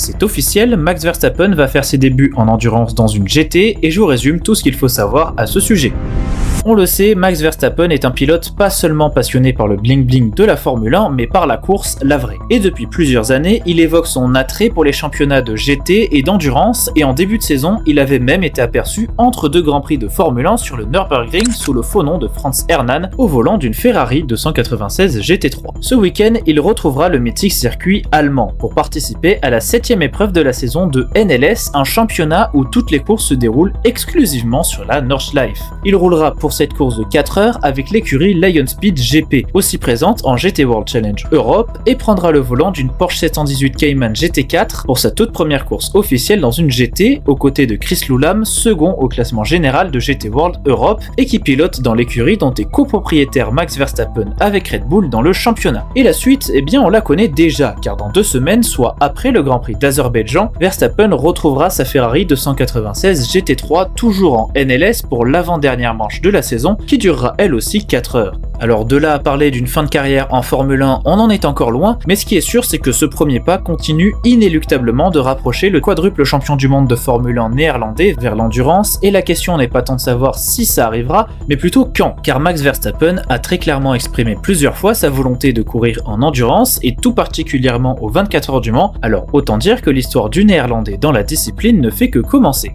c'est officiel, Max Verstappen va faire ses débuts en endurance dans une GT et je vous résume tout ce qu'il faut savoir à ce sujet. On le sait, Max Verstappen est un pilote pas seulement passionné par le bling-bling de la Formule 1, mais par la course, la vraie. Et depuis plusieurs années, il évoque son attrait pour les championnats de GT et d'endurance, et en début de saison, il avait même été aperçu entre deux grands prix de Formule 1 sur le Nürburgring sous le faux nom de Franz Herrmann au volant d'une Ferrari 296 GT3. Ce week-end, il retrouvera le mythique circuit allemand pour participer à la 7e épreuve de la saison de NLS, un championnat où toutes les courses se déroulent exclusivement sur la Nordschleife. Il roulera pour cette course de 4 heures avec l'écurie Lion Speed GP, aussi présente en GT World Challenge Europe, et prendra le volant d'une Porsche 718 Cayman GT4 pour sa toute première course officielle dans une GT, aux côtés de Chris Lulam, second au classement général de GT World Europe, et qui pilote dans l'écurie dont est copropriétaire Max Verstappen avec Red Bull dans le championnat. Et la suite, eh bien on la connaît déjà, car dans 2 semaines, soit après le Grand Prix d'Azerbaïdjan, Verstappen retrouvera sa Ferrari 296 GT3 toujours en NLS pour l'avant-dernière manche de la saison qui durera elle aussi 4 heures. Alors de là à parler d'une fin de carrière en Formule 1, on en est encore loin, mais ce qui est sûr c'est que ce premier pas continue inéluctablement de rapprocher le quadruple champion du monde de Formule 1 néerlandais vers l'endurance, et la question n'est pas tant de savoir si ça arrivera, mais plutôt quand, car Max Verstappen a très clairement exprimé plusieurs fois sa volonté de courir en endurance, et tout particulièrement aux 24 heures du Mans, alors autant dire que l'histoire du néerlandais dans la discipline ne fait que commencer.